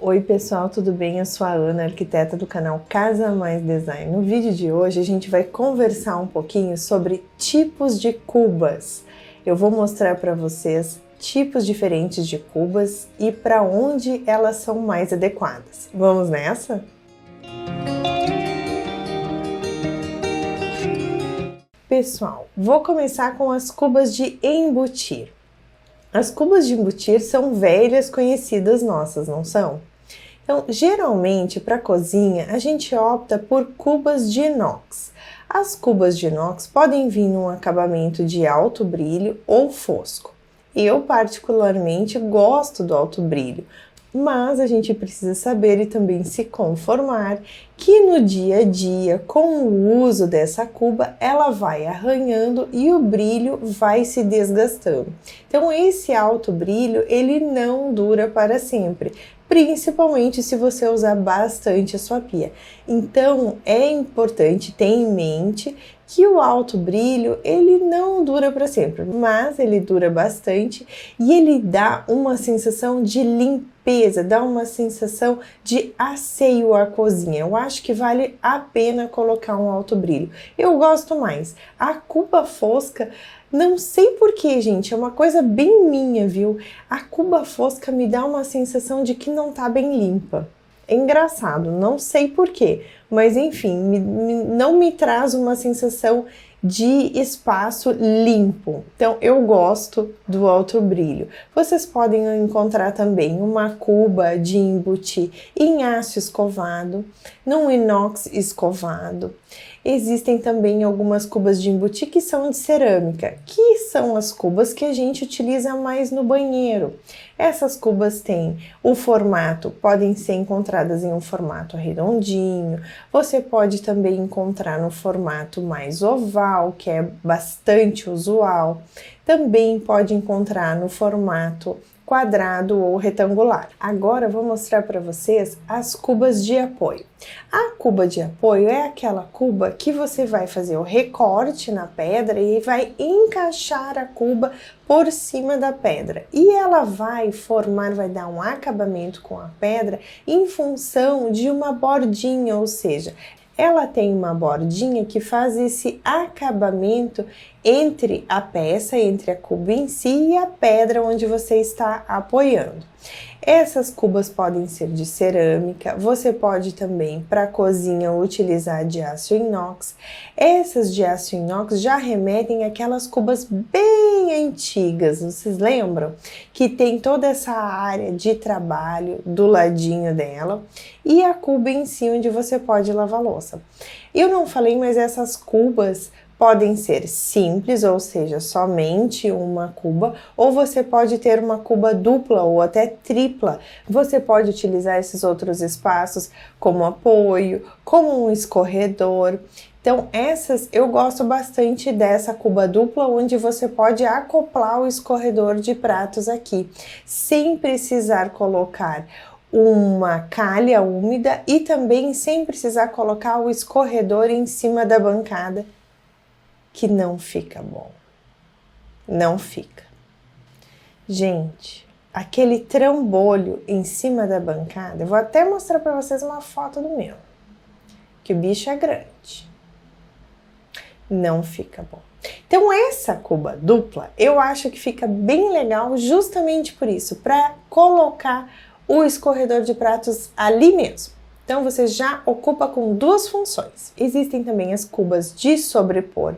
Oi pessoal, tudo bem? Eu sou a Ana, arquiteta do canal Casa Mais Design. No vídeo de hoje a gente vai conversar um pouquinho sobre tipos de cubas. Eu vou mostrar para vocês tipos diferentes de cubas e para onde elas são mais adequadas. Vamos nessa? Pessoal, vou começar com as cubas de embutir. As cubas de embutir são velhas conhecidas nossas, não são? Então, geralmente, para a cozinha, a gente opta por cubas de inox. As cubas de inox podem vir num acabamento de alto brilho ou fosco. Eu, particularmente, gosto do alto brilho, mas a gente precisa saber e também se conformar que no dia a dia, com o uso dessa cuba, ela vai arranhando e o brilho vai se desgastando. Então, esse alto brilho, ele não dura para sempre, principalmente se você usar bastante a sua pia. Então, é importante ter em mente que o alto brilho, ele não dura para sempre, mas ele dura bastante e ele dá uma sensação de limpeza, dá uma sensação de asseio à cozinha. Eu acho que vale a pena colocar um alto brilho. Eu gosto mais. A cuba fosca, não sei porquê, gente, é uma coisa bem minha, viu? A cuba fosca me dá uma sensação de que não tá bem limpa. É engraçado, não sei porquê, mas enfim, não me traz uma sensação de espaço limpo. Então, eu gosto do alto brilho. Vocês podem encontrar também uma cuba de embutir em aço escovado, num inox escovado. Existem também algumas cubas de embutir que são de cerâmica, que são as cubas que a gente utiliza mais no banheiro. Essas cubas têm o formato, podem ser encontradas em um formato redondinho, você pode também encontrar no formato mais oval, que é bastante usual, também pode encontrar no formato quadrado ou retangular. Agora eu vou mostrar para vocês as cubas de apoio. A cuba de apoio é aquela cuba que você vai fazer o recorte na pedra e vai encaixar a cuba por cima da pedra. E ela vai formar, vai dar um acabamento com a pedra em função de uma bordinha, ou seja, ela tem uma bordinha que faz esse acabamento entre a peça, entre a cuba em si e a pedra onde você está apoiando. Essas cubas podem ser de cerâmica, você pode também para a cozinha utilizar de aço inox. Essas de aço inox já remetem àquelas cubas bem antigas, vocês lembram? Que tem toda essa área de trabalho do ladinho dela e a cuba em si onde você pode lavar louça. Eu não falei, mas essas cubas podem ser simples, ou seja, somente uma cuba, ou você pode ter uma cuba dupla ou até tripla. Você pode utilizar esses outros espaços como apoio, como um escorredor. Então, eu gosto bastante dessa cuba dupla, onde você pode acoplar o escorredor de pratos aqui, sem precisar colocar uma calha úmida e também sem precisar colocar o escorredor em cima da bancada, que não fica bom. Não fica. Gente, aquele trambolho em cima da bancada, eu vou até mostrar para vocês uma foto do meu, que o bicho é grande. Não fica bom. Então essa cuba dupla, eu acho que fica bem legal justamente por isso, para colocar o escorredor de pratos ali mesmo. Então, você já ocupa com duas funções. Existem também as cubas de sobrepor,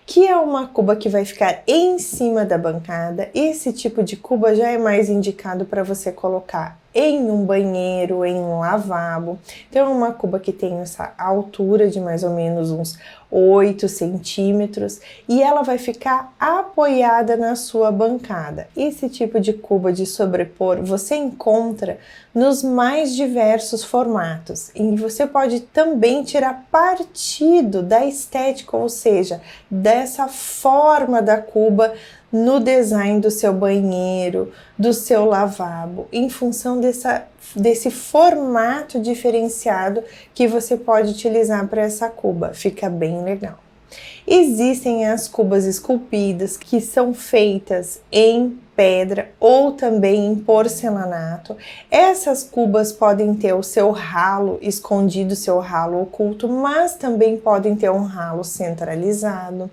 que é uma cuba que vai ficar em cima da bancada. Esse tipo de cuba já é mais indicado para você colocar em um banheiro, em um lavabo. Então, é uma cuba que tem essa altura de mais ou menos uns 8 centímetros e ela vai ficar apoiada na sua bancada. Esse tipo de cuba de sobrepor você encontra nos mais diversos formatos e você pode também tirar partido da estética, ou seja, dessa forma da cuba no design do seu banheiro, do seu lavabo, em função desse formato diferenciado que você pode utilizar para essa cuba. Fica bem legal. Existem as cubas esculpidas, que são feitas em pedra ou também em porcelanato. Essas cubas podem ter o seu ralo escondido, seu ralo oculto, mas também podem ter um ralo centralizado.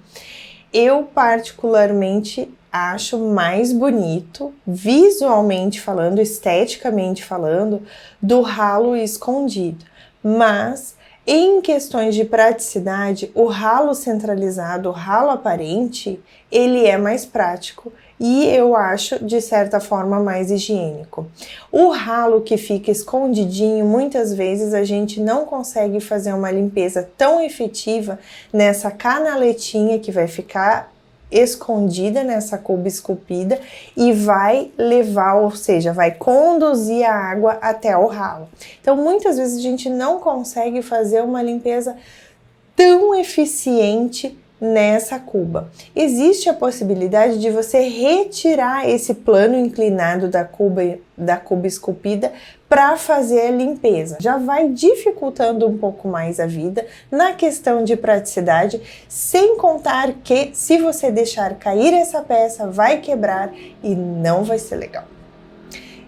Eu particularmente acho mais bonito, visualmente falando, esteticamente falando, do ralo escondido. Mas em questões de praticidade, o ralo centralizado, o ralo aparente, ele é mais prático e eu acho, de certa forma, mais higiênico. O ralo que fica escondidinho, muitas vezes a gente não consegue fazer uma limpeza tão efetiva nessa canaletinha que vai ficar escondida nessa cuba esculpida e vai levar, ou seja, vai conduzir a água até o ralo. Então, muitas vezes a gente não consegue fazer uma limpeza tão eficiente nessa cuba. Existe a possibilidade de você retirar esse plano inclinado da cuba esculpida para fazer a limpeza. Já vai dificultando um pouco mais a vida na questão de praticidade, sem contar que se você deixar cair essa peça, vai quebrar e não vai ser legal.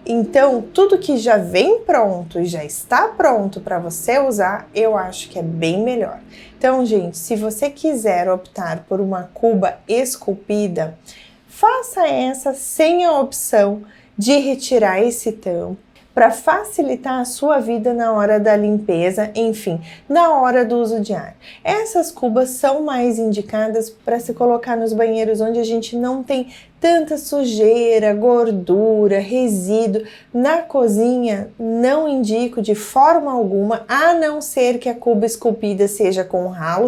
Então, tudo que já vem pronto e já está pronto para você usar, eu acho que é bem melhor. Então, gente, se você quiser optar por uma cuba esculpida, faça essa sem a opção de retirar esse tampo, para facilitar a sua vida na hora da limpeza, enfim, na hora do uso diário. Essas cubas são mais indicadas para se colocar nos banheiros onde a gente não tem tanta sujeira, gordura, resíduo. Na cozinha, não indico de forma alguma, a não ser que a cuba esculpida seja com ralo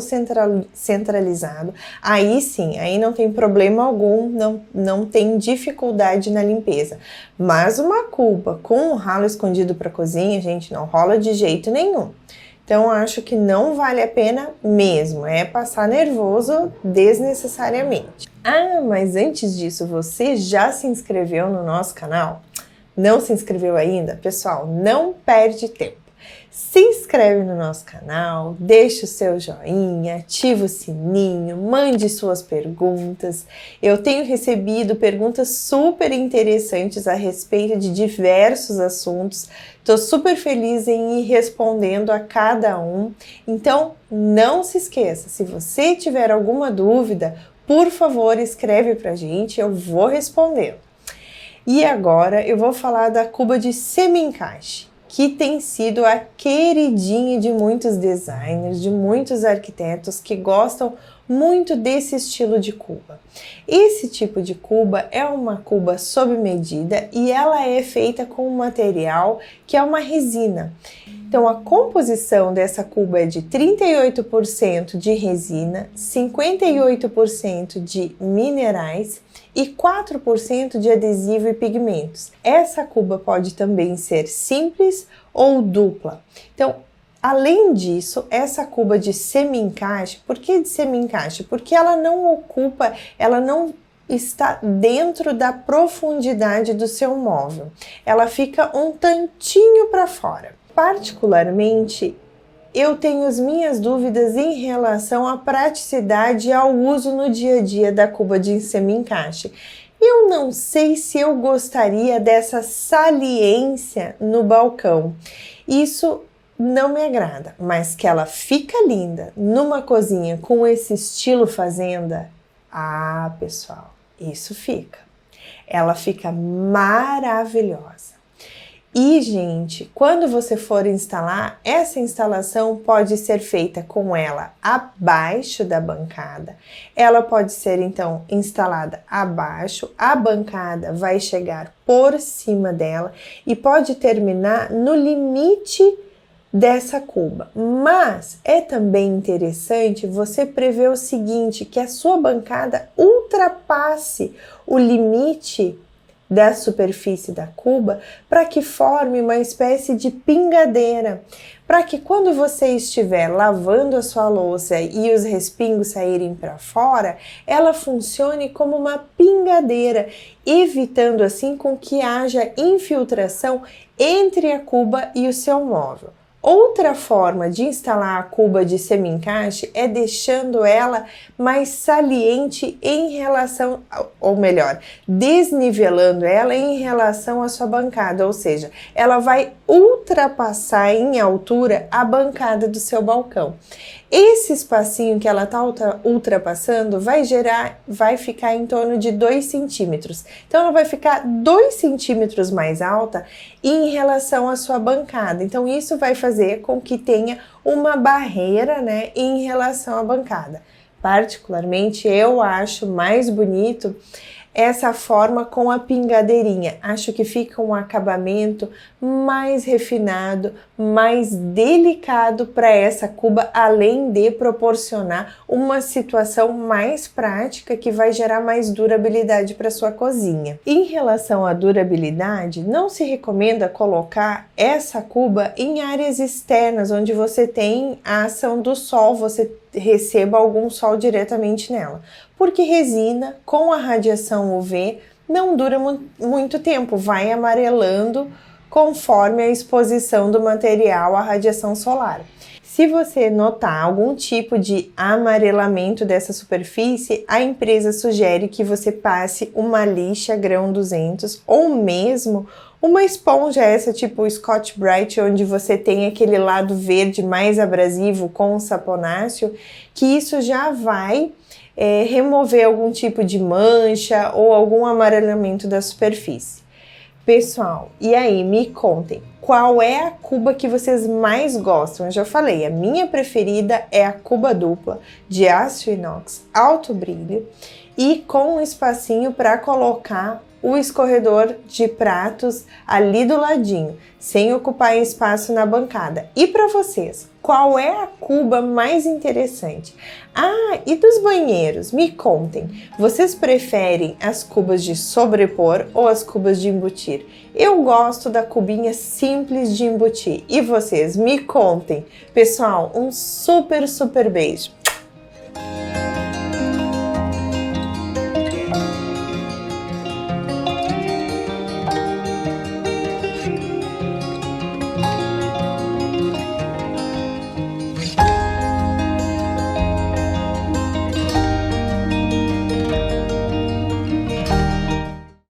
centralizado. Aí sim, aí não tem problema algum, não tem dificuldade na limpeza. Mas uma cuba com um ralo escondido para cozinha, gente, não rola de jeito nenhum. Então, acho que não vale a pena mesmo, é passar nervoso desnecessariamente. Ah, mas antes disso, você já se inscreveu no nosso canal? Não se inscreveu ainda? Pessoal, não perde tempo. Se inscreve no nosso canal, deixa o seu joinha, ativa o sininho, mande suas perguntas. Eu tenho recebido perguntas super interessantes a respeito de diversos assuntos. Estou super feliz em ir respondendo a cada um. Então, não se esqueça, se você tiver alguma dúvida, por favor, escreve pra gente, eu vou responder. E agora eu vou falar da cuba de semi-encaixe, que tem sido a queridinha de muitos designers, de muitos arquitetos que gostam muito desse estilo de cuba. Esse tipo de cuba é uma cuba sob medida e ela é feita com um material que é uma resina. Então, a composição dessa cuba é de 38% de resina, 58% de minerais e 4% de adesivo e pigmentos. Essa cuba pode também ser simples ou dupla. Então, além disso, essa cuba de semi-encaixe, por que de semi-encaixe? Porque ela não está dentro da profundidade do seu móvel. Ela fica um tantinho para fora. Particularmente, eu tenho as minhas dúvidas em relação à praticidade e ao uso no dia a dia da cuba de semi-encaixe. Eu não sei se eu gostaria dessa saliência no balcão. Isso não me agrada, mas que ela fica linda numa cozinha com esse estilo fazenda, ah, pessoal, isso fica. Ela fica maravilhosa. E, gente, quando você for instalar, essa instalação pode ser feita com ela abaixo da bancada. Ela pode ser, então, instalada abaixo, a bancada vai chegar por cima dela e pode terminar no limite dessa cuba. Mas é também interessante você prever o seguinte, que a sua bancada ultrapasse o limite da superfície da cuba para que forme uma espécie de pingadeira, para que quando você estiver lavando a sua louça e os respingos saírem para fora, ela funcione como uma pingadeira, evitando assim com que haja infiltração entre a cuba e o seu móvel. Outra forma de instalar a cuba de semi-encaixe é deixando ela mais saliente em relação, ou melhor, desnivelando ela em relação à sua bancada, ou seja, ela vai ultrapassar em altura a bancada do seu balcão. Esse espacinho que ela está ultrapassando vai ficar em torno de 2 centímetros. Então, ela vai ficar 2 centímetros mais alta em relação à sua bancada. Então, isso vai fazer com que tenha uma barreira, né, em relação à bancada. Particularmente, eu acho mais bonito essa forma com a pingadeirinha. Acho que fica um acabamento mais refinado, mais delicado para essa cuba, além de proporcionar uma situação mais prática que vai gerar mais durabilidade para sua cozinha. Em relação à durabilidade, não se recomenda colocar essa cuba em áreas externas, onde você tem a ação do sol, você receba algum sol diretamente nela, porque resina com a radiação UV não dura muito tempo, vai amarelando conforme a exposição do material à radiação solar. Se você notar algum tipo de amarelamento dessa superfície, a empresa sugere que você passe uma lixa grão 200 ou mesmo uma esponja essa tipo Scotch Brite, onde você tem aquele lado verde mais abrasivo com o saponáceo, que isso já vai remover algum tipo de mancha ou algum amarelamento da superfície. Pessoal, e aí, me contem, qual é a cuba que vocês mais gostam? Eu já falei, a minha preferida é a cuba dupla de aço inox alto brilho e com um espacinho para colocar o escorredor de pratos ali do ladinho, sem ocupar espaço na bancada. E para vocês, qual é a cuba mais interessante? Ah, e dos banheiros? Me contem, vocês preferem as cubas de sobrepor ou as cubas de embutir? Eu gosto da cubinha simples de embutir. E vocês, me contem. Pessoal, um super beijo!